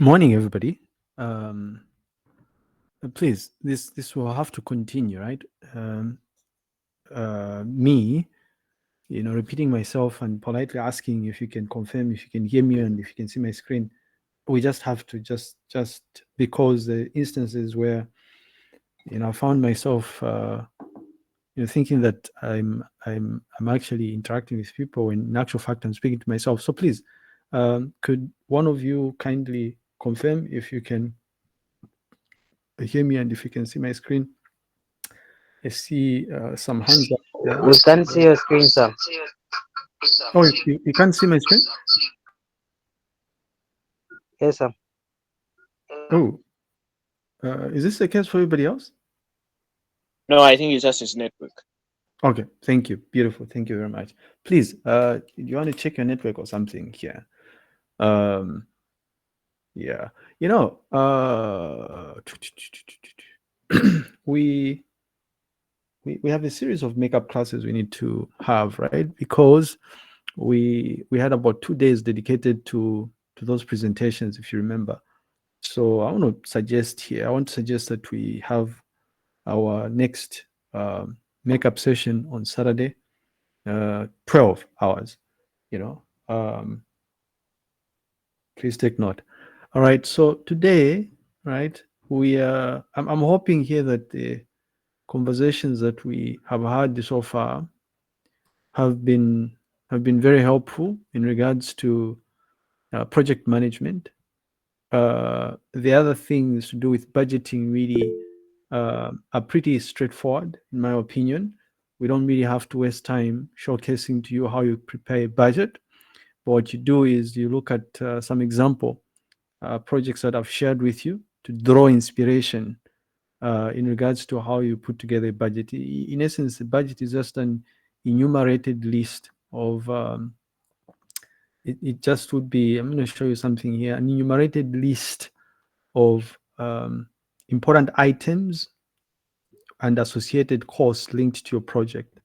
Morning, everybody. Please, this will have to continue, right? Me, repeating myself and politely asking if you can confirm, if you can hear me, and if you can see my screen. We just have to just because the instances where I found myself thinking that I'm actually interacting with people when in actual fact I'm speaking to myself. So please, could one of you kindly confirm if you can hear me and if you can see my screen? I see some hands up there. We can see your screen, sir. Oh, you can't see my screen? Yes, sir. Oh, is this the case for everybody else? No, I think it's just his network. Okay, thank you. Beautiful. Thank you very much. Please, you want to check your network or something here? Um, yeah, we we have a series of makeup classes we need to have, right? Because we had about 2 days dedicated to those presentations, if you remember. So I want to suggest here, I want to suggest that we have our next makeup session on Saturday, 12 hours, you know. Please take note. All right. So today, right, I'm hoping here that the conversations that we have had so far have been have been very helpful in regards to project management. The other things to do with budgeting really are pretty straightforward, in my opinion. We don't really have to waste time showcasing to you how you prepare a budget. But what you do is you look at some example projects that I've shared with you to draw inspiration in regards to how you put together a budget. In essence, the budget is just an enumerated list of it just would be, I'm going to show you something here, an enumerated list of important items and associated costs linked to your project.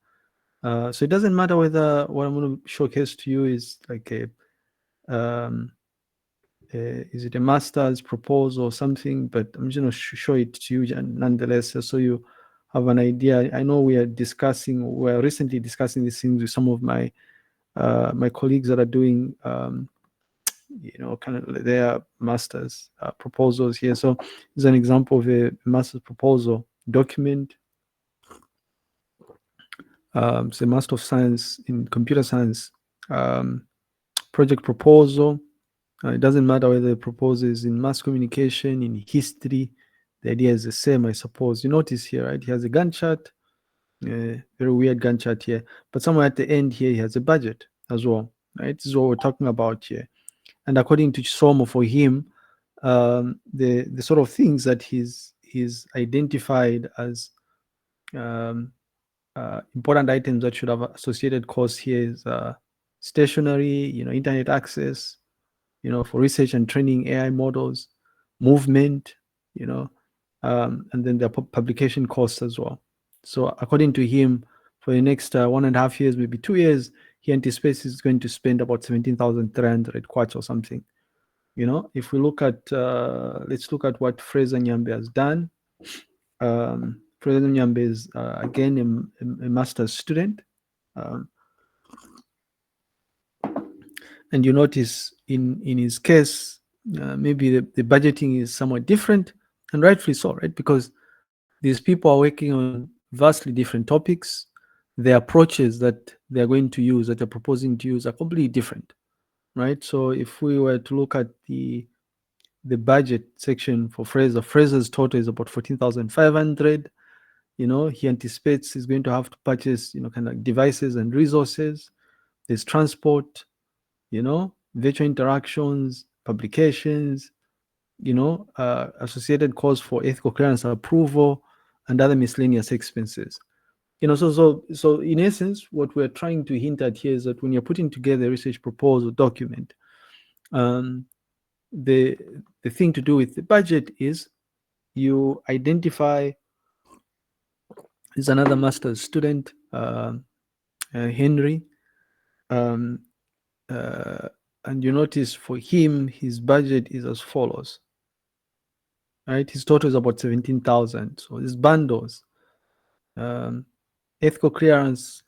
So it doesn't matter whether what I'm going to showcase to you is like um, is it a master's proposal or something, but I'm just going to show it to you nonetheless, so you have an idea. I know we're recently discussing these things with some of my colleagues that are doing kind of their master's proposals here. So this is an example of a master's proposal document. It's a Master of Science in Computer Science project proposal. It doesn't matter whether the proposal is in mass communication, in history. The idea is the same, I suppose. You notice here, right? He has a Gantt chart, very weird Gantt chart here. But somewhere at the end here, he has a budget as well, right? This is what we're talking about here. And according to Somo, for him, the sort of things that he's identified as um, important items that should have associated costs here is stationary, internet access, for research and training AI models, movement, you know, and then the publication costs as well. So according to him, for the next 1.5 years, maybe 2 years, he anticipates he's going to spend about 17,300 kwacha or something. If we look at, let's look at what Fraser Nyambe has done. Fraser Nyambe is, again, a master's student. Um, and you notice in his case, maybe the budgeting is somewhat different, and rightfully so, right? Because these people are working on vastly different topics. The approaches that they're going to use, that they're proposing to use, are completely different, right? So if we were to look at the budget section for Fraser's total is about 14,500. He anticipates he's going to have to purchase, kind of devices and resources. There's transport, virtual interactions, publications, associated costs for ethical clearance approval, and other miscellaneous expenses. So in essence, what we're trying to hint at here is that when you're putting together a research proposal document, um, the the thing to do with the budget is you identify. Is another master's student, Henry. Um, uh, And you notice for him, his budget is as follows, right? His total is about 17,000. So his bundles, ethical clearance,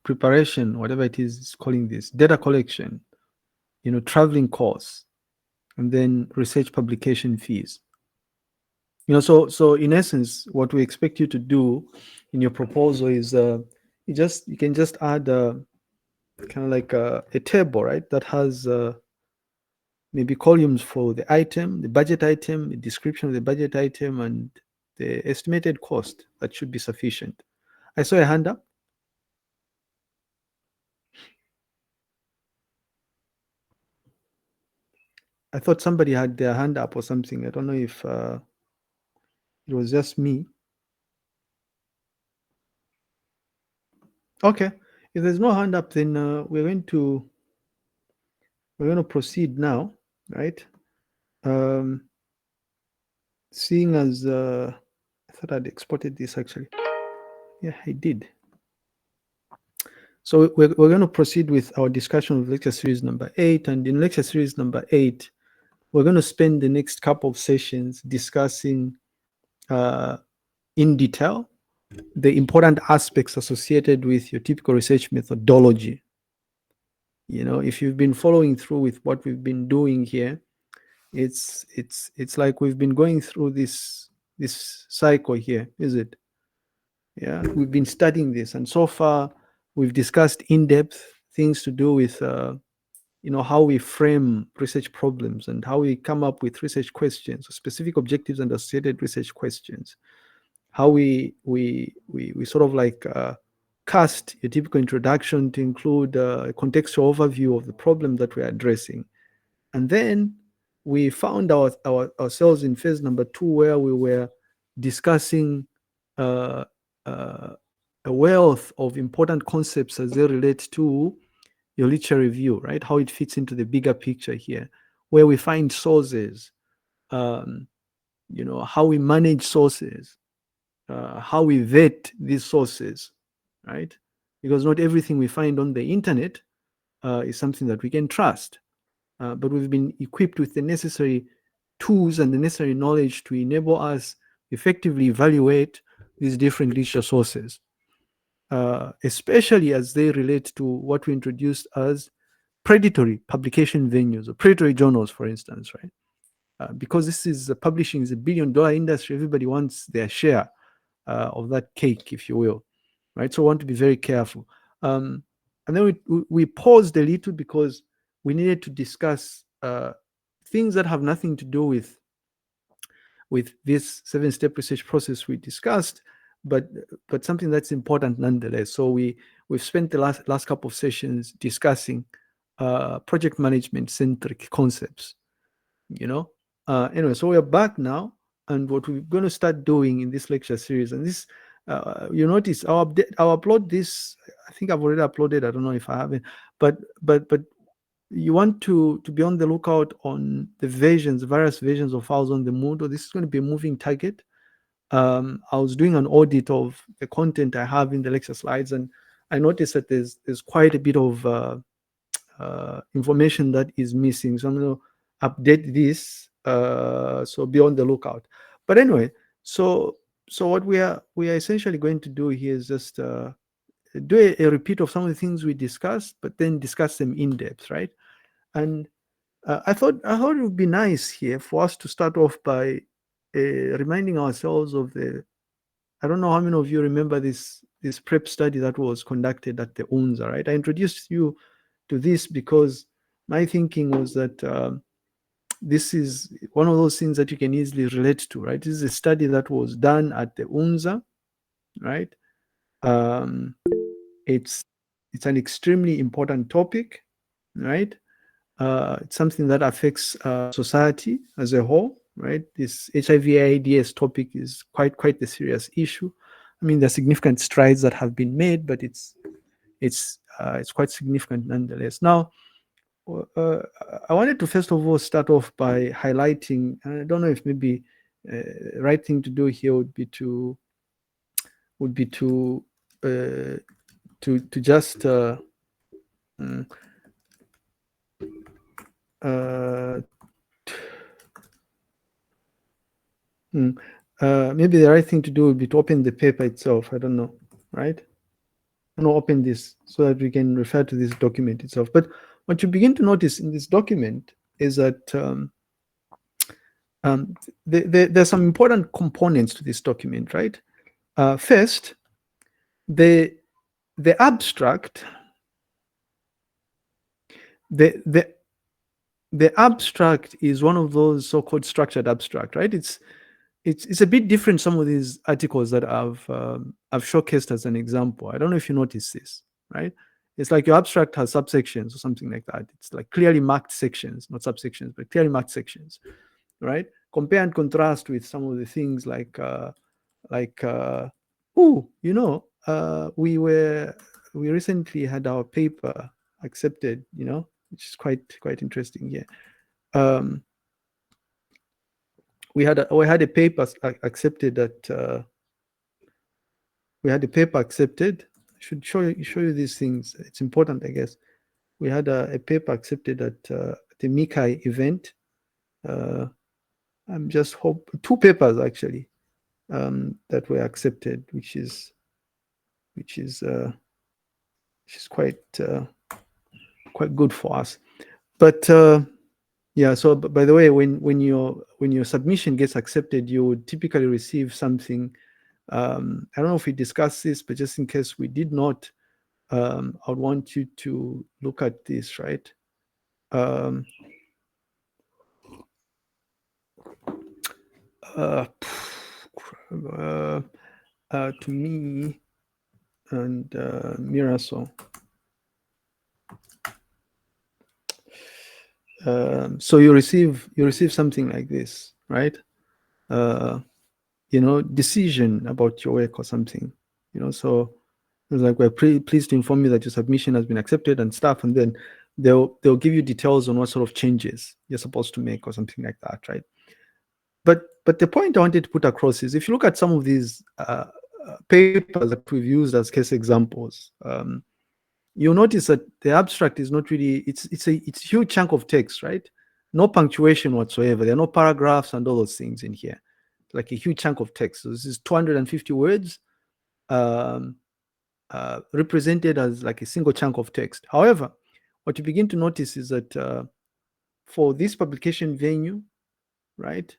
preparation, whatever it is calling this, data collection, traveling costs, and then research publication fees. So in essence, what we expect you to do in your proposal is you can just add kind of like a table, right, that has maybe columns for the item, the budget item, the description of the budget item, and the estimated cost. That should be sufficient. I saw a hand up. I thought somebody had their hand up or something. I don't know if it was just me. Okay. If there's no hand up, then we're going to proceed now, right? Seeing as I thought I'd exported this actually. Yeah, I did. So we're going to proceed with our discussion of lecture series number 8. And in lecture series number 8, we're going to spend the next couple of sessions discussing in detail the important aspects associated with your typical research methodology. If you've been following through with what we've been doing here, it's like we've been going through this cycle here, is it? Yeah, we've been studying this, and so far we've discussed in-depth things to do with how we frame research problems and how we come up with research questions, specific objectives and associated research questions, how we sort of like cast a typical introduction to include a contextual overview of the problem that we're addressing. And then we found ourselves in phase number 2, where we were discussing a wealth of important concepts as they relate to your literature review, right? How it fits into the bigger picture here, where we find sources, how we manage sources, how we vet these sources, right? Because not everything we find on the internet is something that we can trust. But we've been equipped with the necessary tools and the necessary knowledge to enable us effectively evaluate these different literature sources, especially as they relate to what we introduced as predatory publication venues or predatory journals, for instance, right? Because this is publishing is $1 billion industry, everybody wants their share of that cake, if you will, right? So we want to be very careful. And then we paused a little because we needed to discuss things that have nothing to do with this 7-step research process we discussed, but something that's important nonetheless. So we've spent the last couple of sessions discussing project management centric concepts. Anyway, so we're back now, and what we're going to start doing in this lecture series, and this you notice I'll upload this. I think I've already uploaded. I don't know if I haven't, but you want to be on the lookout on the various versions of files on the Moodle. This is going to be a moving target. I was doing an audit of the content I have in the lecture slides, and I noticed that there's quite a bit of information that is missing. So I'm going to update this. So be on the lookout. But anyway, so what we are essentially going to do here is just do a repeat of some of the things we discussed, but then discuss them in depth, right? And I thought it would be nice here for us to start off by reminding ourselves of I don't know how many of you remember this prep study that was conducted at the UNZA, right? I introduced you to this because my thinking was that this is one of those things that you can easily relate to, right? This is a study that was done at the UNZA, right? It's an extremely important topic, right? It's something that affects society as a whole, right? This HIV/AIDS topic is quite a serious issue. I mean, there are significant strides that have been made, but it's quite significant nonetheless. Now, I wanted to first of all start off by highlighting, and I don't know if maybe the right thing to do here would be to just maybe the right thing to do would be to open the paper itself. I don't know, right? I'm going to open this so that we can refer to this document itself. But what you begin to notice in this document is that there's some important components to this document, right? First, the abstract, the abstract is one of those so-called structured abstract, right? It's a bit different. Some of these articles that I've showcased as an example. I don't know if you notice this, right? It's like your abstract has subsections or something like that. It's like clearly marked sections, not subsections, but clearly marked sections, right? Compare and contrast with some of the things like we recently had our paper accepted, which is quite interesting. Yeah. We had a paper accepted at we had a paper accepted. I should show you these things. It's important, I guess. We had a paper accepted at the MICAI event. I'm just hope 2 papers actually that were accepted, which is quite good for us. But yeah, so by the way, when your submission gets accepted, you would typically receive something. I don't know if we discussed this, but just in case we did not, I would want you to look at this, right? To me and Miraso. So you receive something like this, right? Decision about your work or something. So it's like, we're pleased to inform you that your submission has been accepted and stuff, and then they'll give you details on what sort of changes you're supposed to make or something like that, right? But the point I wanted to put across is, if you look at some of these papers that we've used as case examples, you'll notice that the abstract is not really, it's a huge chunk of text, right? No punctuation whatsoever. There are no paragraphs and all those things in here. Like a huge chunk of text. So this is 250 words represented as like a single chunk of text. However, what you begin to notice is that for this publication venue, right?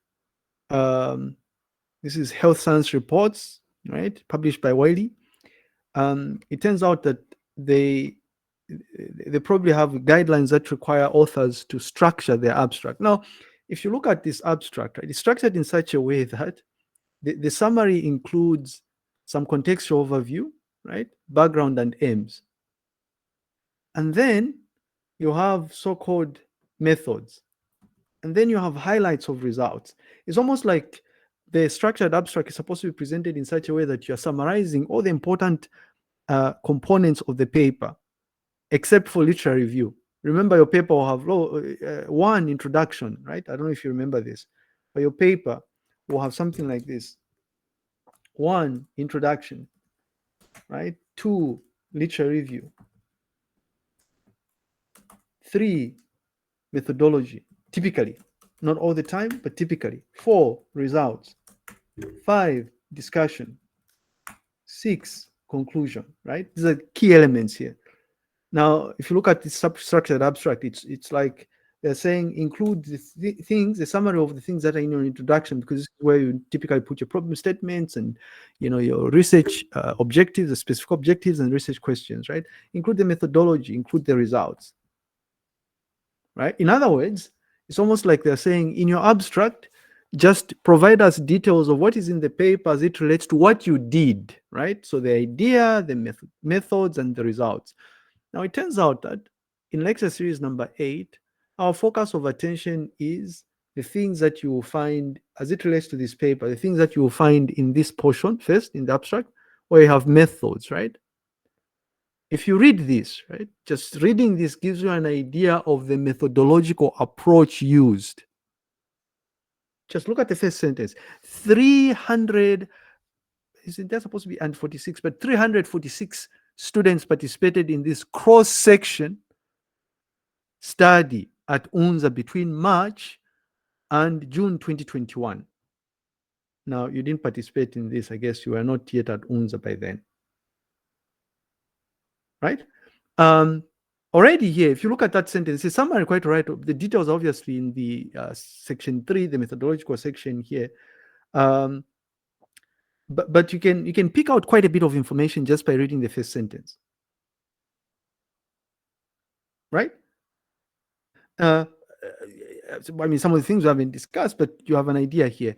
This is Health Science Reports, right? Published by Wiley. It turns out that they probably have guidelines that require authors to structure their abstract. Now, if you look at this abstract, right, it's structured in such a way that the summary includes some contextual overview, right? Background and aims. And then you have so-called methods. And then you have highlights of results. It's almost like the structured abstract is supposed to be presented in such a way that you're summarizing all the important components of the paper, except for literary review. Remember, your paper will have one introduction, right? I don't know if you remember this, but your paper will have something like this. 1, introduction, right? 2, literary review. 3, methodology, typically. Not all the time, but typically. 4, results. 5, discussion. 6, conclusion, right? These are key elements here. Now, if you look at this structured abstract, it's like they're saying include the summary of the things that are in your introduction, because this is where you typically put your problem statements and your research objectives, the specific objectives and research questions, right? Include the methodology, include the results, right? In other words, it's almost like they're saying, in your abstract, just provide us details of what is in the paper as it relates to what you did, right? So the idea, the methods, and the results. Now, it turns out that in lecture series number 8, our focus of attention is the things that you will find as it relates to this paper, the things that you will find in this portion first, in the abstract, where you have methods, right? If you read this, right, just reading this gives you an idea of the methodological approach used. Just look at the first sentence. 300, isn't that supposed to be and 46, but 346 students participated in this cross-section study at UNZA between March and June 2021. Now, you didn't participate in this. I guess you were not yet at UNZA by then. Right? Already here, if you look at that sentence, it's summary quite right. The details obviously in the section 3, the methodological section here. But you can pick out quite a bit of information just by reading the first sentence. Right? I mean, some of the things we haven't discussed, but you have an idea here.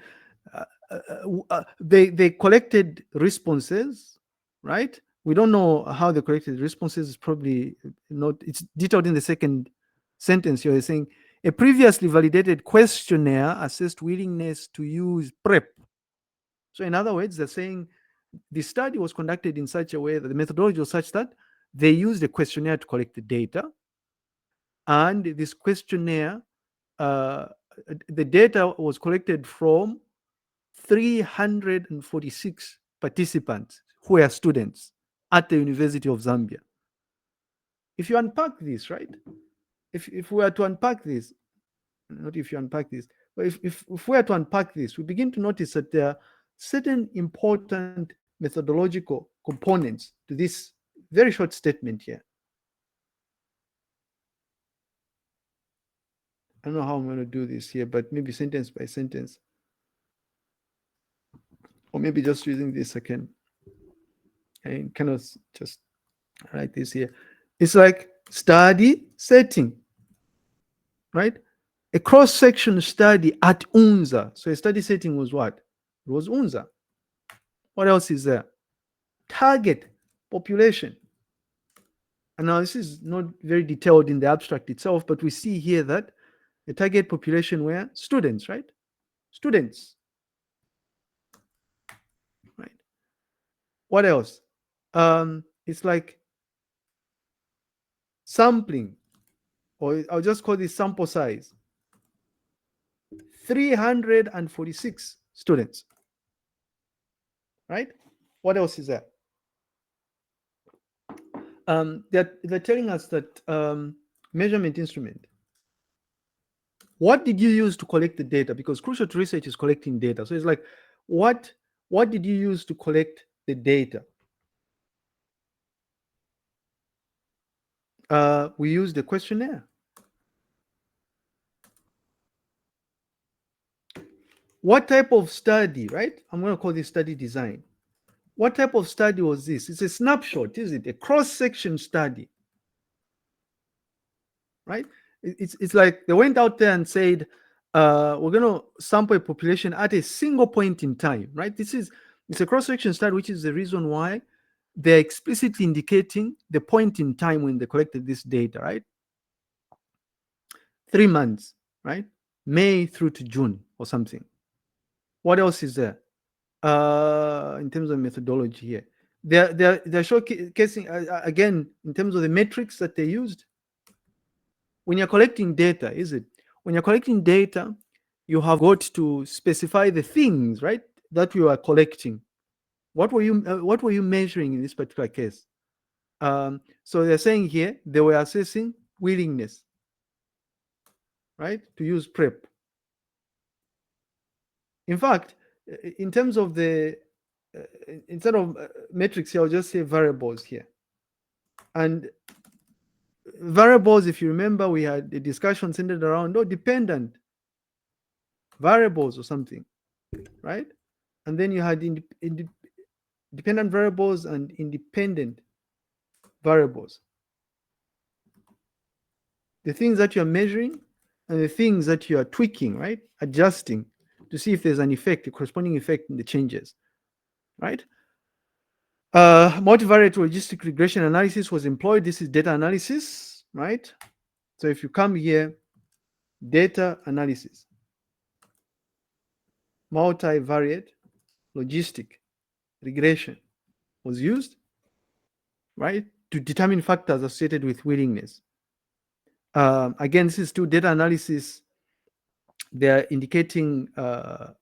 They collected responses, right? We don't know how they collected responses. It's probably not, it's detailed in the second sentence here. They're saying a previously validated questionnaire assessed willingness to use PrEP. So in other words, they're saying the study was conducted in such a way that the methodology was such that they used a questionnaire to collect the data. And this questionnaire, the data was collected from 346 participants who are students at the University of Zambia. If you unpack this, right? If we were to unpack this, not if you unpack this, but if we were to unpack this, we begin to notice that there are certain important methodological components to this very short statement here. I don't know how I'm going to do this here, but maybe sentence by sentence. Or maybe just using this again. I cannot just write this here. It's like study setting, right? A cross-section study at UNZA. So a study setting was what? It was UNZA. What else is there? Target population. And now this is not very detailed in the abstract itself, but we see here that the target population were students, right? Students. Right. What else? It's like sampling, or I'll just call this sample size. 346 students. Right? What else is there? They're telling us that measurement instrument. What did you use to collect the data? Because crucial to research is collecting data. So it's like, what did you use to collect the data? We used the questionnaire. What type of study, right? I'm going to call this study design. What type of study was this? It's a snapshot, is it? A cross-section study, right? It's like they went out there and said, we're going to sample a population at a single point in time, right? It's a cross-section study, which is the reason why they're explicitly indicating the point in time when they collected this data, right? 3 months, right? May through to June or something. What else is there? In terms of methodology here, they're showcasing again in terms of the metrics that they used. When you're collecting data, when you're collecting data, you have got to specify the things, right, that you are collecting. What were you measuring in this particular case? So they're saying here they were assessing willingness, right, to use PrEP. In fact, in terms of the instead of metrics here, I'll just say variables here. And variables, if you remember, we had a discussion centered around dependent variables or something, right? And then you had dependent variables and independent variables. The things that you're measuring and the things that you are tweaking, right? Adjusting to see if there's an effect, a corresponding effect in the changes, right? Multivariate logistic regression analysis was employed. This is data analysis, right? So if you come here, data analysis, multivariate logistic regression was used, right, to determine factors associated with willingness. Again, this is still data analysis. They're indicating the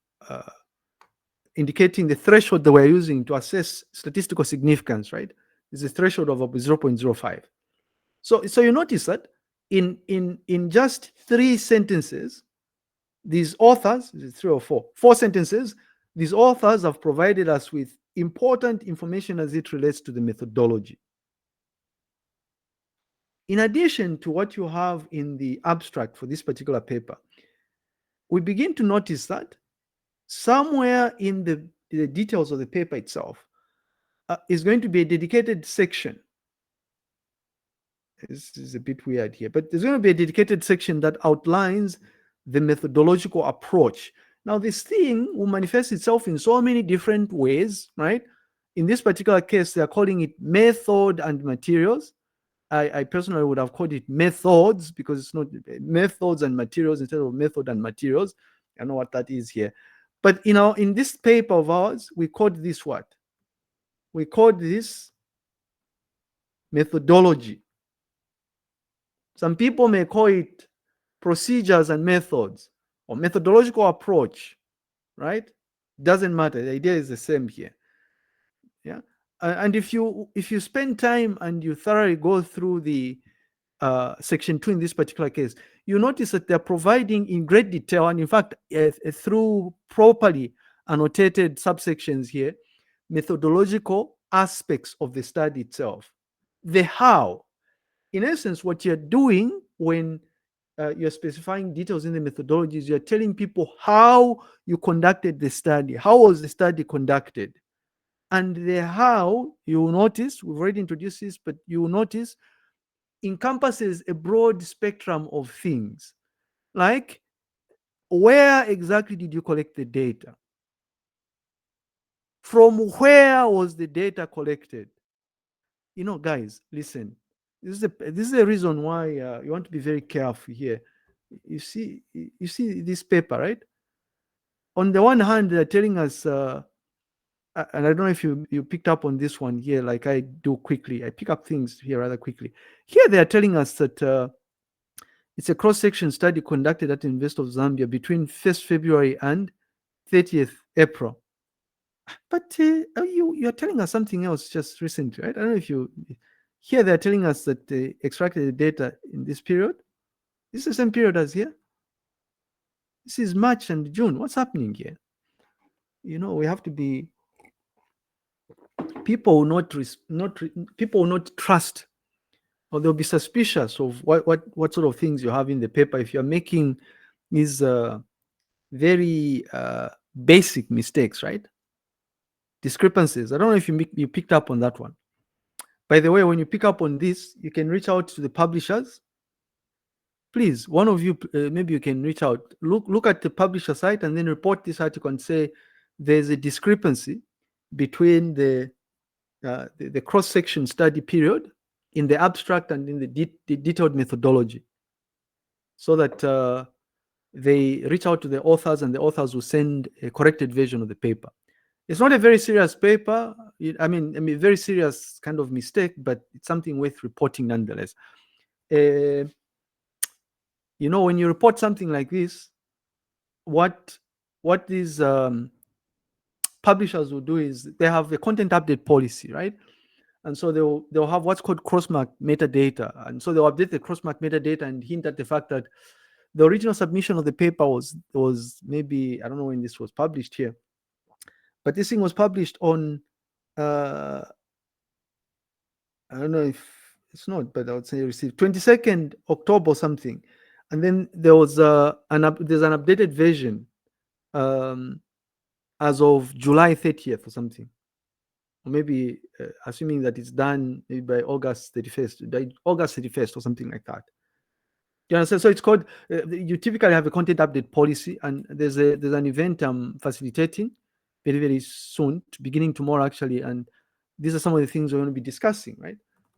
threshold that we're using to assess statistical significance, right? Is a threshold of 0.05. So you notice that in just 3 sentences, these authors, 3 or 4 sentences, these authors have provided us with important information as it relates to the methodology. In addition to what you have in the abstract for this particular paper, we begin to notice that somewhere in the details of the paper itself is going to be a dedicated section. This is a bit weird here, but there's going to be a dedicated section that outlines the methodological approach. Now, this thing will manifest itself in so many different ways, right? In this particular case, they're calling it method and materials. I personally would have called it methods, because it's not methods and materials instead of method and materials. I know what that is here. But in this paper of ours, we called this what? We called this methodology. Some people may call it procedures and methods or methodological approach, right? Doesn't matter. The idea is the same here. Yeah. And if you spend time and you thoroughly go through the section 2 in this particular case, you notice that they're providing in great detail, and in fact, through properly annotated subsections here, methodological aspects of the study itself. The how. In essence, what you're doing when you're specifying details in the methodologies, you're telling people how you conducted the study. How was the study conducted? And the how, you will notice, we've already introduced this, but you will notice encompasses a broad spectrum of things. Like, where exactly did you collect the data? From where was the data collected? Guys, listen. This is the reason why you want to be very careful here. You see this paper, right? On the one hand, they're telling us, and I don't know if you picked up on this one here, like I do quickly. I pick up things here rather quickly. Here they are telling us that it's a cross-section study conducted at the University of Zambia between 1st February and 30th April. But you're telling us something else just recently, right? I don't know if you... Here they're telling us that they extracted the data in this period. This is the same period as here. This is March and June. What's happening here? We have to be... People will not trust, or they'll be suspicious of what sort of things you have in the paper if you're making these very basic mistakes, right? Discrepancies. I don't know if you picked up on that one. By the way, when you pick up on this, you can reach out to the publishers. Please, one of you, maybe you can reach out. Look at the publisher site and then report this article and say there's a discrepancy between the cross-section study period in the abstract and in the detailed methodology, so that they reach out to the authors and the authors will send a corrected version of the paper. It's not a very serious paper. I mean, very serious kind of mistake, but it's something worth reporting nonetheless. When you report something like this, what these publishers will do is they have a content update policy, right? And so they'll have what's called crossmark metadata. And so they'll update the crossmark metadata and hint at the fact that the original submission of the paper was maybe, I don't know when this was published here, but this thing was published on, I don't know if it's not, but I would say received 22nd October or something. And then there was there's an updated version as of July 30th or something. Or maybe assuming that it's done maybe by August 31st or something like that. You understand? So it's called, you typically have a content update policy, and there's an event I'm facilitating very, very soon, beginning tomorrow actually, and these are some of the things we're going to be discussing, right?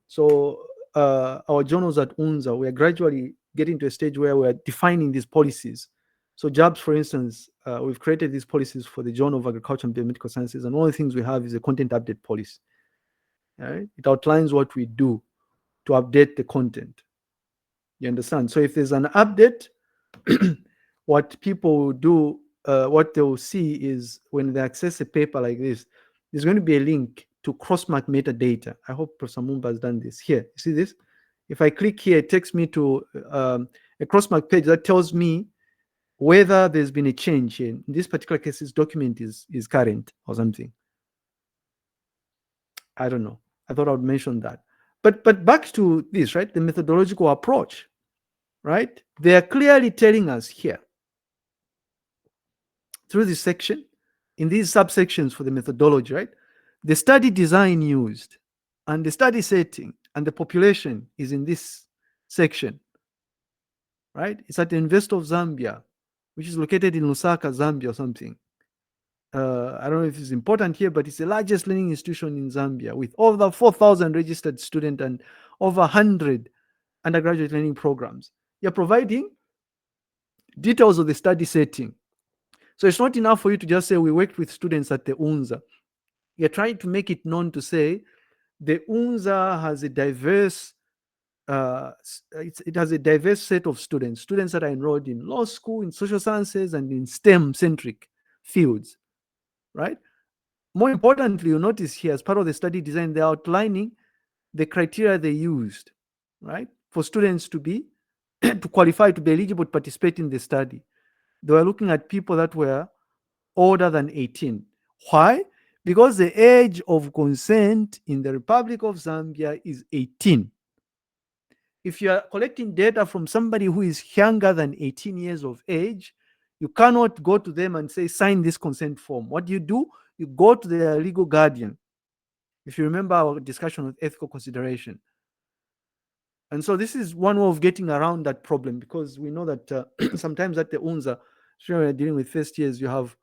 So our journals at UNZA, we are gradually getting to a stage where we're defining these policies. So JABS, for instance, we've created these policies for the Journal of Agriculture and Biomedical Sciences, and one of the things we have is a content update policy. Right? It outlines what we do to update the content. You understand? So if there's an update, what people will do, what they will see is when they access a paper like this, there's going to be a link to crossmark metadata. I hope Professor Mumba has done this. Here, you see this? If I click here, it takes me to a crossmark page that tells me whether there's been a change here. In this particular case, this document is current or something. I don't know. I thought I would mention that. But back to this, right? The methodological approach, right? They are clearly telling us here through this section, in these subsections for the methodology, right? The study design used and the study setting and the population is in this section, right? It's at the University of Zambia, which is located in Lusaka, Zambia or something. I don't know if it's important here, but it's the largest learning institution in Zambia with over 4,000 registered students and over 100 undergraduate learning programs. You're providing details of the study setting. So it's not enough for you to just say we worked with students at the UNZA. You're trying to make it known to say the UNZA has a diverse it has a diverse set of students that are enrolled in law school, in social sciences, and in STEM-centric fields, right? More importantly, you notice here, as part of the study design, they're outlining the criteria they used, right, for students to be to qualify to be eligible to participate in the study. They were looking at people that were older than 18. Why? Because the age of consent in the Republic of Zambia is 18. If you are collecting data from somebody who is younger than 18 years of age, you cannot go to them and say, sign this consent form. What do? You go to their legal guardian. If you remember our discussion of ethical consideration. And so this is one way of getting around that problem, because we know that sometimes at the UNZA, when we're dealing with first years, you have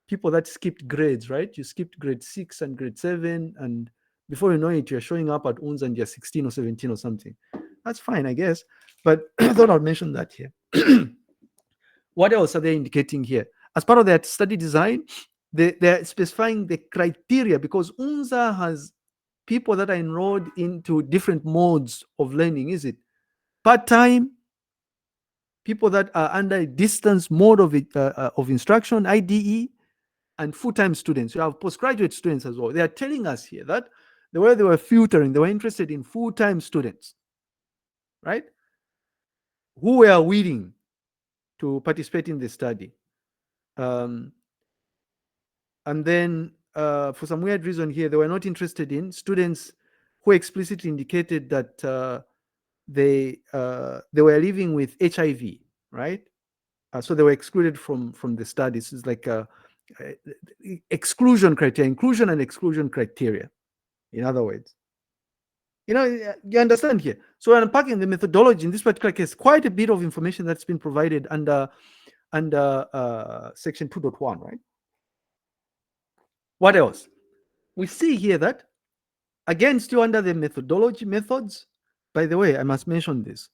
people that skipped grades, right? You skipped grade 6 and grade 7, and before you know it, you're showing up at UNZA and you're 16 or 17 or something. That's fine, I guess. But I thought I'd mention that here. What else are they indicating here? As part of their study design, they're specifying the criteria, because UNZA has people that are enrolled into different modes of learning. Is it part-time, people that are under a distance mode of instruction, IDE, and full-time students? You have postgraduate students as well. They are telling us here that the way they were filtering, they were interested in full-time students, right, who were willing to participate in the study. And then for some weird reason here, they were not interested in students who explicitly indicated that they were living with HIV, right? So they were excluded from the studies. It's like exclusion criteria, inclusion and exclusion criteria, in other words. You understand here. So we're unpacking the methodology in this particular case. Quite a bit of information that's been provided under section 2.1, right? What else? We see here that, again, still under the methodology methods. By the way, I must mention this.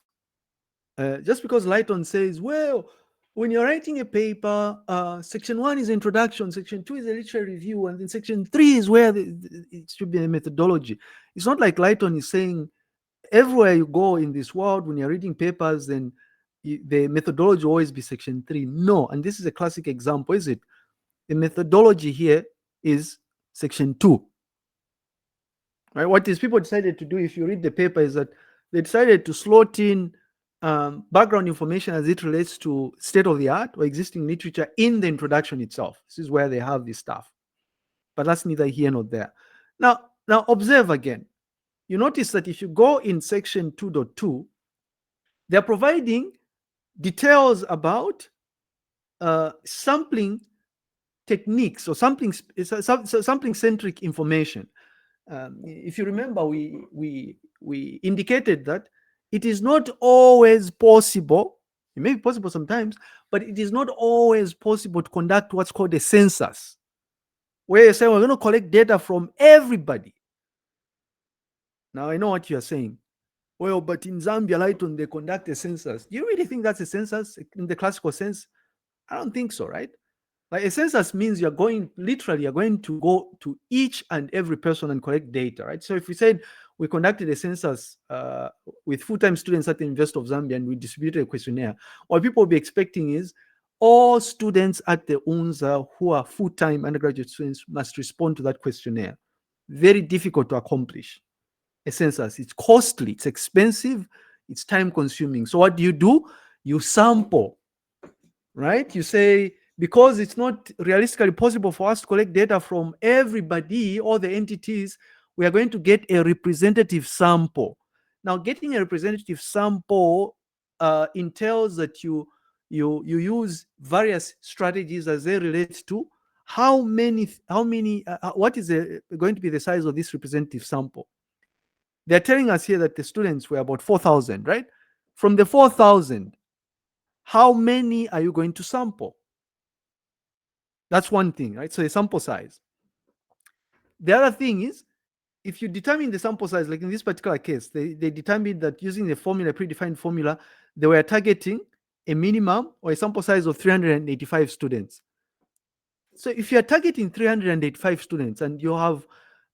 Just because Lighton says, well, when you're writing a paper, section 1 is introduction, section 2 is a literary review, and then section 3 is where it should be a methodology. It's not like Lighton is saying everywhere you go in this world, when you're reading papers, then the methodology will always be section 3. No, and this is a classic example, is it? The methodology here is section 2. Right? What these people decided to do, if you read the paper, is that they decided to slot in background information as it relates to state of the art or existing literature in the introduction itself. This is where they have this stuff. But that's neither here nor there. Now observe again. You notice that if you go in section 2.2, they're providing details about sampling techniques or sampling-centric information. If you remember, we indicated that it is not always possible. It may be possible sometimes, but it is not always possible to conduct what's called a census, where you say we're going to collect data from everybody. Now I know what you're saying. Well, but in Zambia, Lighton, they conduct a census. Do you really think that's a census in the classical sense? I don't think so, right? Like a census means you're going to go to each and every person and collect data, right? So if we said we conducted a census with full-time students at the University of Zambia and we distributed a questionnaire, what people will be expecting is all students at the UNZA who are full-time undergraduate students must respond to that questionnaire. Very difficult to accomplish. a census. It's costly, it's expensive, it's time consuming. So what do? You sample, right? You say, because it's not realistically possible for us to collect data from everybody, all the entities, we are going to get a representative sample. Now, getting a representative sample entails that you use various strategies as they relate to what is going to be the size of this representative sample. They're telling us here that the students were about 4,000, right? From the 4,000, how many are you going to sample? That's one thing, right? So a sample size. The other thing is, if you determine the sample size, like in this particular case, they determined that using the formula, predefined formula, they were targeting a minimum or a sample size of 385 students. So if you're targeting 385 students and you have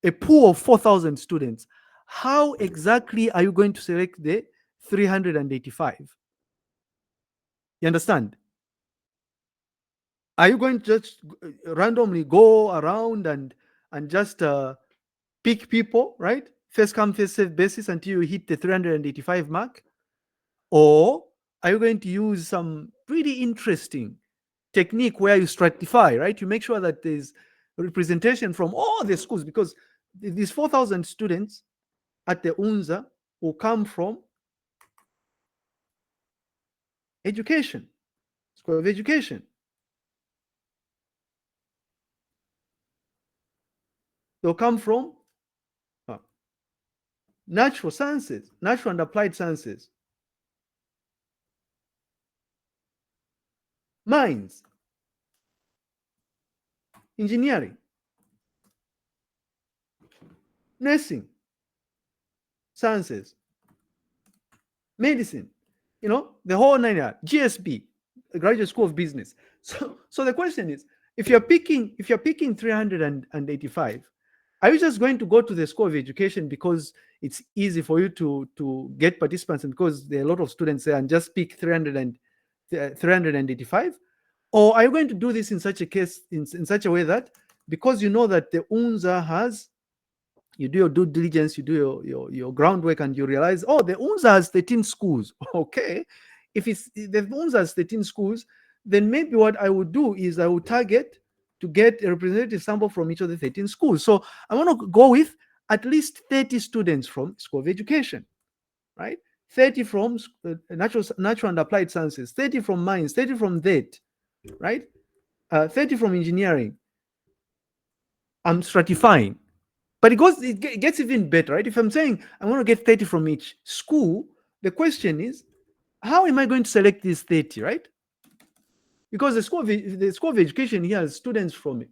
a pool of 4,000 students, how exactly are you going to select the 385? You understand? Are you going to just randomly go around and just pick people, right? First come, first serve basis until you hit the 385 mark? Or are you going to use some really interesting technique where you stratify, right? You make sure that there's representation from all the schools, because these 4,000 students at the UNZA will come from education, School of Education. They'll come from natural sciences, natural and applied sciences, mines, engineering, nursing, sciences, medicine, the whole 9 yards, GSB, Graduate School of Business. So the question is, if you're picking 385, are you just going to go to the School of Education because it's easy for you to get participants and because there are a lot of students there and just pick 385? Or are you going to do this in such a case, in such a way that because you know that the UNZA has, you do your due diligence, you do your groundwork, and you realize, oh, the UNZA has 13 schools. Okay. If the UNZA has 13 schools, then maybe what I would do is I would target to get a representative sample from each of the 13 schools. So I want to go with at least 30 students from School of Education, right? 30 from natural and applied sciences, 30 from mines, 30 from that, right? 30 from engineering. I'm stratifying. But it gets even better, right? If I'm saying I want to get 30 from each school, the question is, how am I going to select these 30, right? Because the School of Education here has students from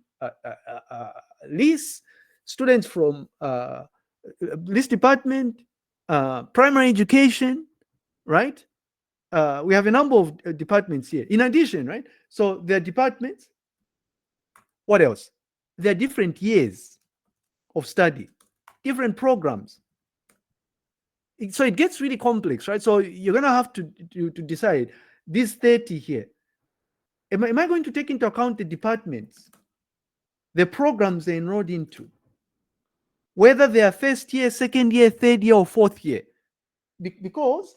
LIS, students from LIS department, primary education, right? We have a number of departments here. In addition, right? So there are departments. What else? There are different years of study, different programs. So it gets really complex, right? So you're going to have to decide these 30 here. Am I going to take into account the departments, the programs they enrolled into, whether they are first year, second year, third year, or fourth year? Because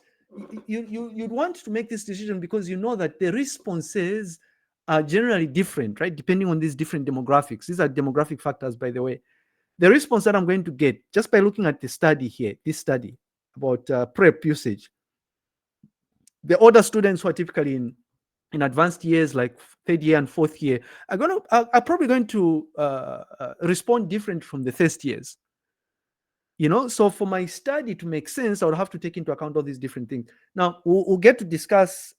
you'd want to make this decision because you know that the responses are generally different, right? Depending on these different demographics. These are demographic factors, by the way. The response that I'm going to get just by looking at the study here, this study about prep usage, the older students who are typically in advanced years like third year and fourth year are probably going to respond different from the first years. So for my study to make sense, I would have to take into account all these different things. Now we'll get to discuss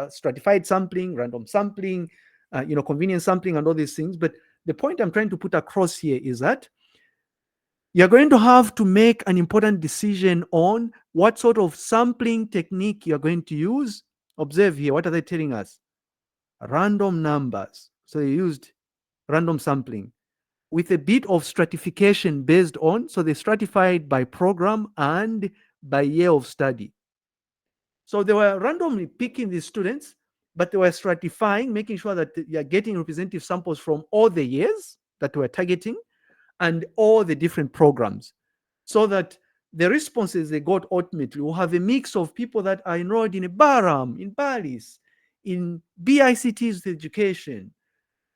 stratified sampling, random sampling, convenience sampling, and all these things. But the point I'm trying to put across here is that you're going to have to make an important decision on what sort of sampling technique you're going to use. Observe here, what are they telling us? Random numbers. So they used random sampling with a bit of stratification based on, so they stratified by program and by year of study. So they were randomly picking these students, but they were stratifying, making sure that you're getting representative samples from all the years that we're targeting and all the different programs, so that the responses they got ultimately will have a mix of people that are enrolled in a BARAM, in BALIS, in B.ICTs Education,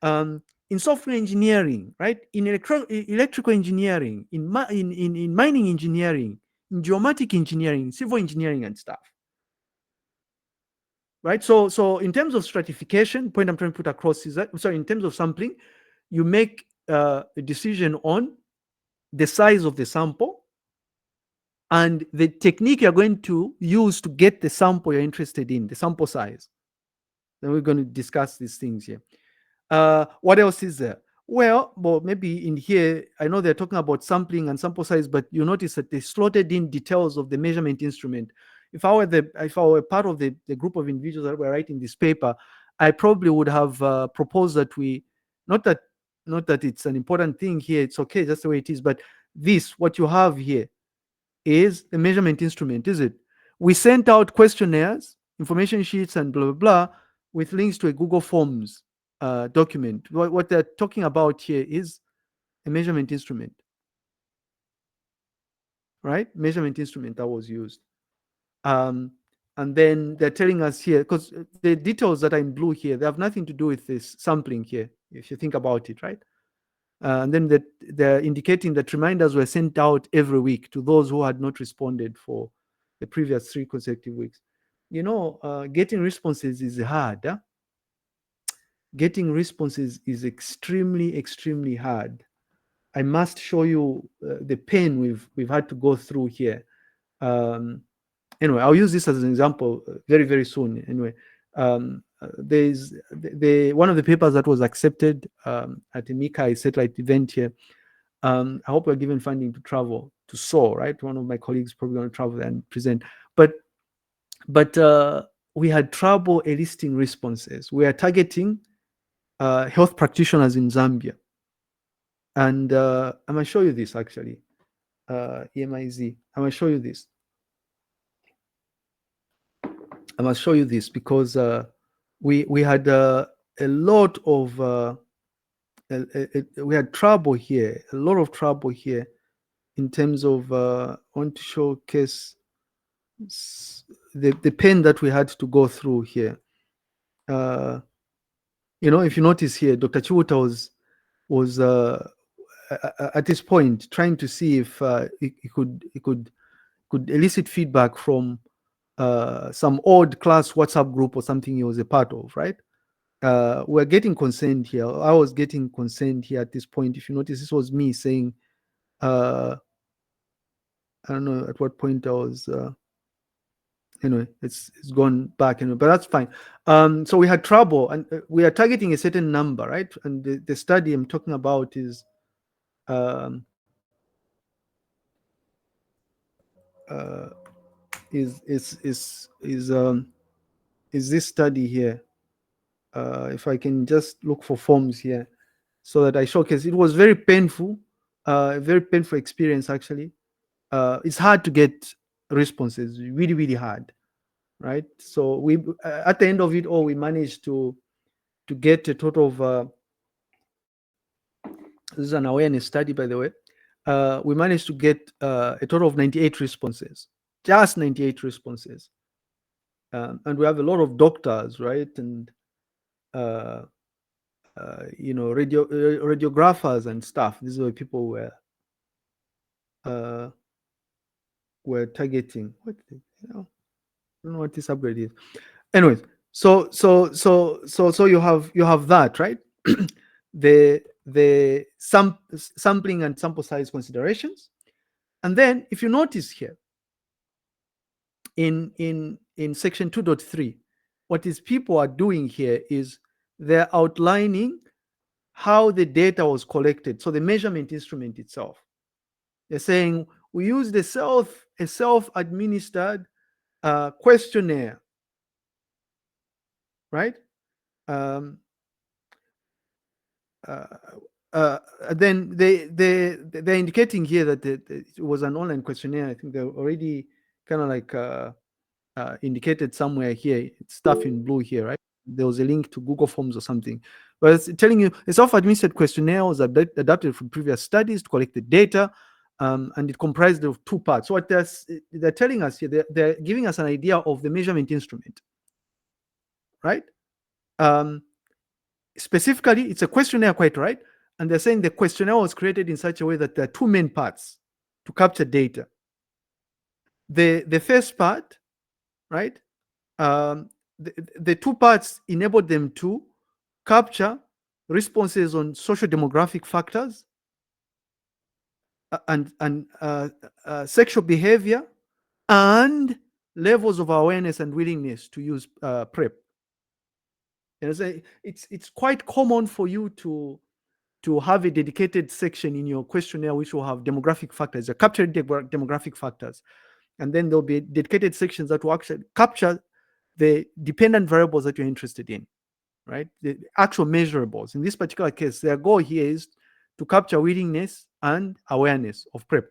in software engineering, right? In electrical engineering, in mining engineering, in geomatic engineering, civil engineering, and stuff. Right? So in terms of stratification, point I'm trying to put across is that, sorry, in terms of sampling, you make a decision on the size of the sample and the technique you're going to use to get the sample you're interested in, the sample size. Then we're going to discuss these things here. What else is there? Well, maybe in here, I know they're talking about sampling and sample size, but you notice that they slotted in details of the measurement instrument. If I were part of the group of individuals that were writing this paper, I probably would have proposed that we, not that it's an important thing here, it's okay, that's the way it is, but this, what you have here, is the measurement instrument, is it? We sent out questionnaires, information sheets, and blah, blah, blah, with links to a Google Forms document. What they're talking about here is a measurement instrument, right? Measurement instrument that was used. And then they're telling us here, because the details that are in blue here, they have nothing to do with this sampling here, if you think about it, right? And then they're indicating that reminders were sent out every week to those who had not responded for the previous 3 consecutive weeks. You know, getting responses is hard. Huh? Getting responses is extremely, extremely hard. I must show you the pain we've had to go through here. Anyway, I'll use this as an example very, very soon. Anyway, there's one of the papers that was accepted at the MICAI satellite event here. I hope we're given funding to travel to SOAR, right? One of my colleagues probably going to travel there and present. But we had trouble eliciting responses. We are targeting health practitioners in Zambia. And I'm going to show you this actually. EMIZ. I'm going to show you this. I must show you this because we had a lot of we had trouble here, a lot of trouble here in terms of I want to showcase the pain that we had to go through here. You know, if you notice here, Dr. Chiwuta was at this point trying to see if he could elicit feedback from some old class WhatsApp group or something he was a part of, right? We're getting consent here. I was getting consent here at this point. If you notice, this was me saying, I don't know at what point I was. Anyway, it's gone back anyway, but that's fine. So we had trouble, and we are targeting a certain number, right? And the study I'm talking about is this study here. If I can just look for forms here so that I showcase. It was very painful, a very painful experience actually. It's hard to get responses, really, really hard, right? So we at the end of it all, we managed to get a total of this is an awareness study, by the way. We managed to get a total of 98 responses, just 98 responses. And we have a lot of doctors, right? And you know, radiographers and stuff. These were people were targeting. What, you know, I don't know what this upgrade is. Anyways, so you have that, right? the sampling and sample size considerations, and then if you notice here in section 2.3, what these people are doing here is they're outlining how the data was collected. So the measurement instrument itself, they're saying we used a self-administered questionnaire, right? Then they're indicating here that it was an online questionnaire. I think they're already kind of like indicated somewhere here. It's stuff in blue here, right? There was a link to Google Forms or something. But it's telling you a self-administered questionnaire was adapted from previous studies to collect the data. and it comprised of 2 parts. So what they're telling us here, they're giving us an idea of the measurement instrument, right? Specifically, it's a questionnaire, quite right. And they're saying the questionnaire was created in such a way that there are 2 main parts to capture data. The first part, right? The 2 parts enabled them to capture responses on social demographic factors and sexual behavior and levels of awareness and willingness to use PrEP. And it's quite common for you to have a dedicated section in your questionnaire which will have demographic factors. You're capturing demographic factors, and then there'll be dedicated sections that will actually capture the dependent variables that you're interested in, right? The actual measurables. In this particular case, their goal here is to capture willingness and awareness of PrEP,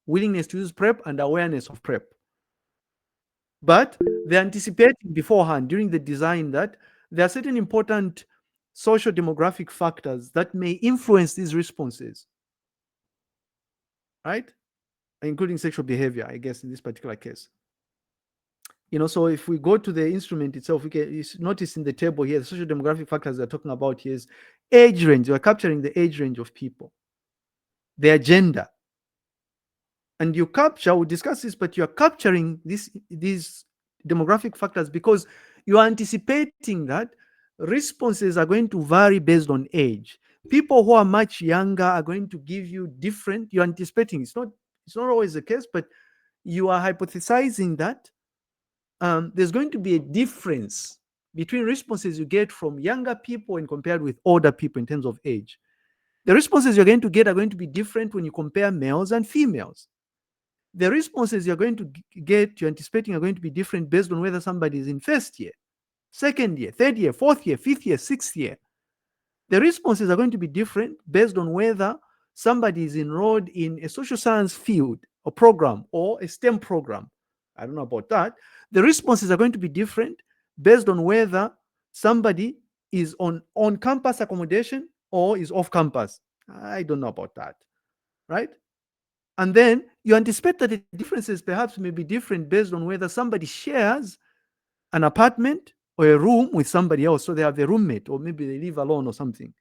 willingness to use PrEP and awareness of PrEP. But they're anticipating beforehand during the design that there are certain important social demographic factors that may influence these responses, right? Including sexual behavior, I guess, in this particular case. So if we go to the instrument itself, we can notice in the table here, the social demographic factors they're talking about here is age range. We're capturing the age range of people, their gender. And we'll discuss this, but you're capturing these demographic factors because you're anticipating that responses are going to vary based on age. People who are much younger are going to give you different, you're anticipating, it's not always the case, but you are hypothesizing that there's going to be a difference between responses you get from younger people when compared with older people in terms of age. The responses you're going to get are going to be different when you compare males and females. The responses you're going to get, you're anticipating, are going to be different based on whether somebody is in first year, second year, third year, fourth year, fifth year, sixth year. The responses are going to be different based on whether somebody is enrolled in a social science field or program or a STEM program. I don't know about that. The responses are going to be different based on whether somebody is on campus accommodation or is off campus. I don't know about that, right? And then you anticipate that the differences perhaps may be different based on whether somebody shares an apartment or a room with somebody else. So they have a roommate, or maybe they live alone or something.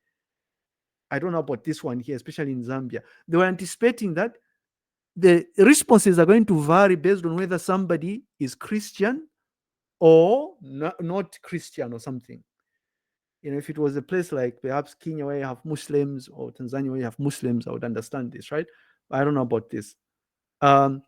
I don't know about this one here, especially in Zambia. They were anticipating that the responses are going to vary based on whether somebody is Christian or not Christian or something. If it was a place like perhaps Kenya where you have Muslims, or Tanzania where you have Muslims, I would understand this, right? I don't know about this. And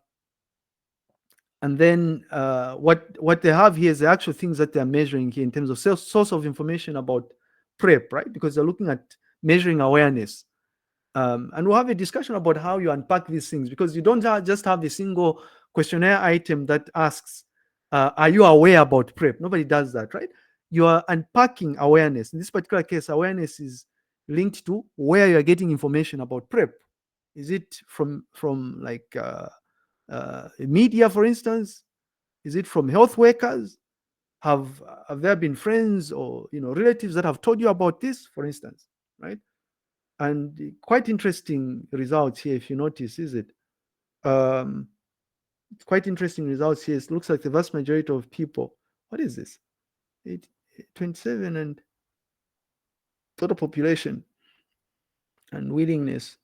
then what they have here is the actual things that they're measuring here in terms of source of information about PrEP, right? Because they're looking at measuring awareness. And we'll have a discussion about how you unpack these things, because you don't just have a single questionnaire item that asks, are you aware about PrEP? Nobody does that, right? You are unpacking awareness. In this particular case, awareness is linked to where you're getting information about PrEP. Is it from like media, for instance? Is it from health workers? Have there been friends or relatives that have told you about this, for instance, right? And quite interesting results here, if you notice, is it? Quite interesting results here. It looks like the vast majority of people. What is this? 27 and total population and willingness.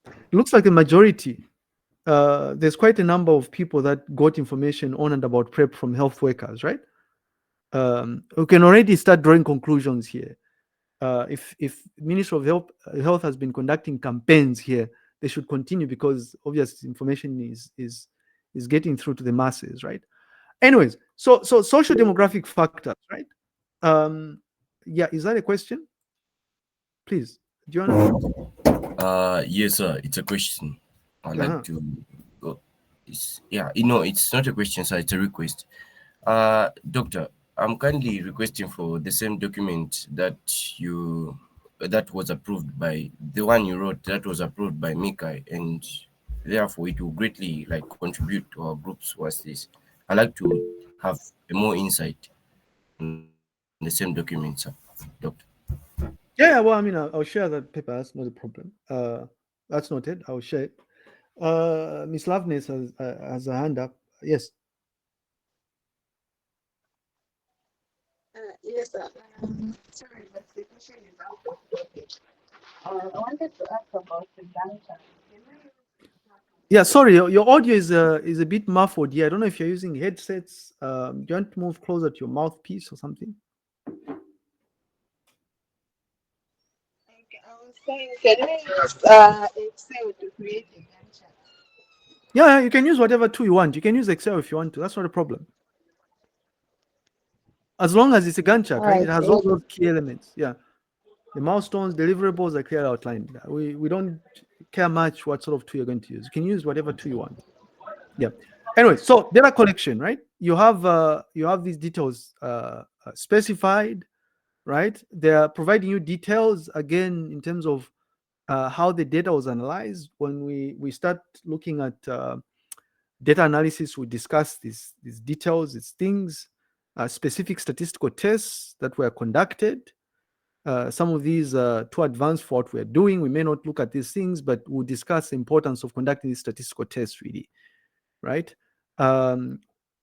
It looks like the majority. There's quite a number of people that got information on and about PrEP from health workers, right? We can already start drawing conclusions here. If Ministry of Health has been conducting campaigns here, they should continue, because obviously information is getting through to the masses, right? Anyways, so social demographic factors, right? Yeah, is that a question? Please, do you want to? Yes, sir. It's a question. I'd Uh-huh. like to go. It's not a question, sir. It's a request. Doctor, I'm kindly requesting for the same document that was approved by the one you wrote, that was approved by Mikai, and therefore it will greatly contribute to our groups towards this. I'd like to have more insight on the same document, sir. Doctor. Yeah, well, I mean, I'll share that paper. That's not a problem. That's noted. I'll share it. Miss Loveness has a hand up. Yes. Yes, sir. Sorry, but the question is out of topic. I wanted to ask about the Gantt. Yeah, sorry, your audio is a bit muffled here. I don't know if you're using headsets. Do you want to move closer to your mouthpiece or something? Okay, I was saying, can we use Excel to create a Gantt chart? Yeah, you can use whatever tool you want. You can use Excel if you want to. That's not a problem. As long as it's a Gantt chart, All right? right, It has thank all those key elements. Yeah. The milestones, deliverables are clearly outlined. We don't care much what sort of tool you're going to use. You can use whatever tool you want. Yeah. Anyway, so data collection, right? You have these details specified, right? They are providing you details again in terms of how the data was analyzed. When we start looking at data analysis, we discuss these details, these things, specific statistical tests that were conducted. Some of these are too advanced for what we're doing. We may not look at these things, but we'll discuss the importance of conducting these statistical tests, really, right?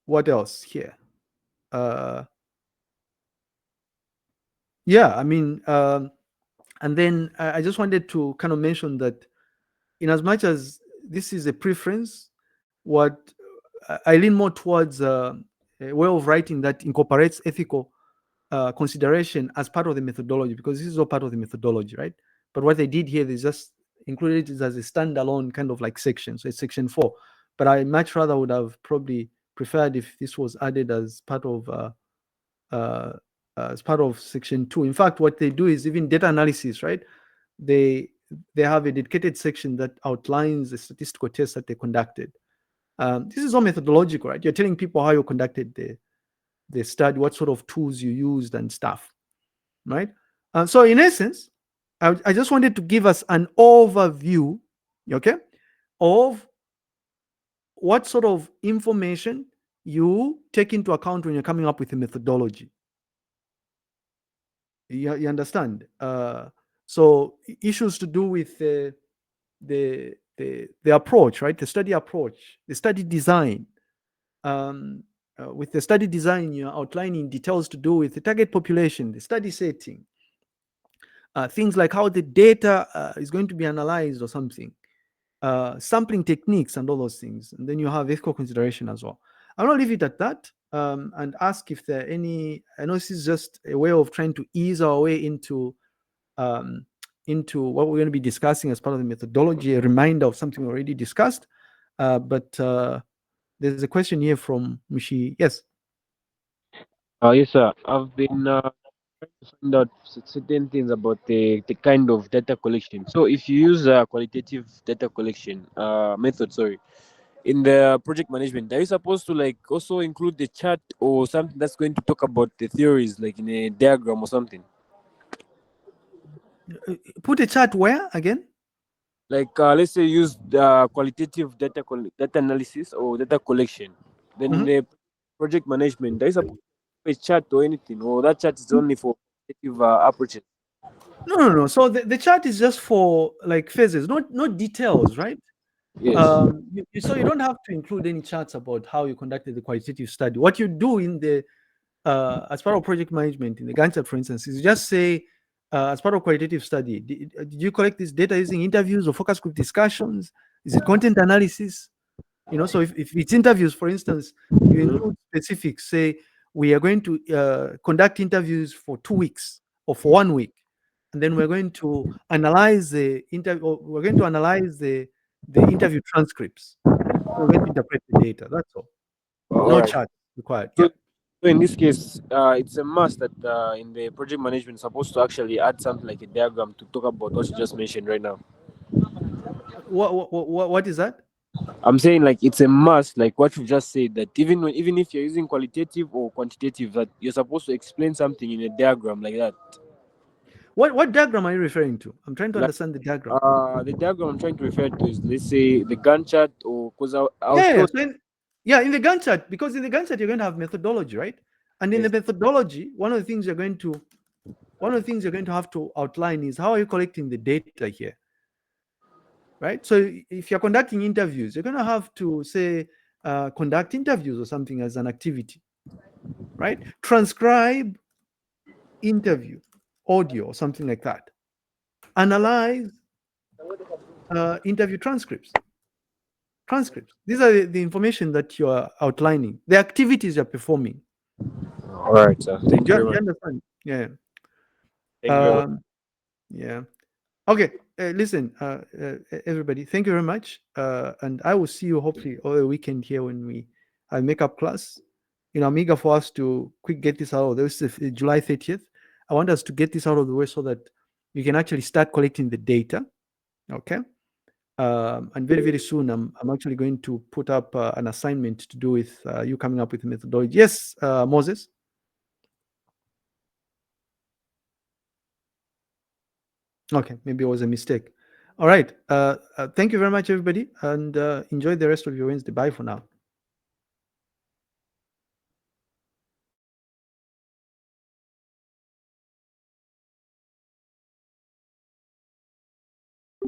What else here? Yeah, I mean, and then I just wanted to kind of mention that in as much as this is a preference, what I lean more towards a way of writing that incorporates ethical consideration as part of the methodology, because this is all part of the methodology, right? But what they did here, they just included it as a standalone kind of like section. So it's section 4. But I much rather would have probably preferred if this was added as part of section 2. In fact, what they do is even data analysis, right? They have a dedicated section that outlines the statistical tests that they conducted. This is all methodological, right? You're telling people how you conducted the study, what sort of tools you used and stuff, right? So in essence, I just wanted to give us an overview, okay, of what sort of information you take into account when you're coming up with a methodology. You understand? So issues to do with the approach, right? The study approach, the study design. With the study design, you're outlining details to do with the target population, the study setting, things like how the data is going to be analyzed or something, sampling techniques and all those things. And then you have ethical consideration as well. I'm going to leave it at that and ask if there are any. I know this is just a way of trying to ease our way into what we're going to be discussing as part of the methodology, a reminder of something we already discussed. But there's a question here from Mushi. Yes. Yes, sir. I've been trying to find out certain things about the kind of data collection. So, if you use a qualitative data collection method, sorry, in the project management, are you supposed to like also include the chart or something that's going to talk about the theories, like in a diagram or something? Put a chart where again? Like let's say use the qualitative data analysis or data collection. Then in the project management, there is a chart or anything, or that chart is only for qualitative approaches. No. So the chart is just for like phases, not details, right? Yes. So you don't have to include any charts about how you conducted the qualitative study. What you do in the as part of project management in the Gantt chart, for instance, is you just say as part of qualitative study, did you collect this data using interviews or focus group discussions? Is it content analysis? So if it's interviews, for instance, you include specifics. Say we are going to conduct interviews for 2 weeks or for 1 week, and then we're going to analyze the interview. We're going to analyze the interview transcripts. We're going to interpret the data. That's all. No Alright. chart required. So, Yeah. so in this case, it's a must that in the project management, supposed to actually add something like a diagram to talk about what you just mentioned right now. What is that? I'm saying like it's a must, like what you just said, that even if you're using qualitative or quantitative, that you're supposed to explain something in a diagram like that. What diagram are you referring to? I'm trying to Like, understand the diagram. The diagram I'm trying to refer to is, let's say, the Gantt chart, or because I was Yeah. told. So in the Gantt chart, because in the Gantt chart you're going to have methodology, right? And in Yes. the methodology, one of the things you're going to have to outline is how are you collecting the data here. right? So if you're conducting interviews, you're going to have to say conduct interviews or something as an activity, right? Transcribe interview audio or something like that. Analyze interview transcripts. These are the information that you are outlining, the activities you're performing. All right, sir. Thank you Do very you much. understand? Yeah. Thank you very much. Yeah. Okay. Listen, everybody, thank you very much. And I will see you hopefully over the weekend here when we have makeup class. I'm eager for us to quick get this out of the way. This is July 30th. I want us to get this out of the way so that we can actually start collecting the data. Okay. And very, very soon, I'm actually going to put up an assignment to do with you coming up with a methodology. Yes, Moses. Okay, maybe it was a mistake. All right. Thank you very much, everybody, and enjoy the rest of your Wednesday. Bye for now.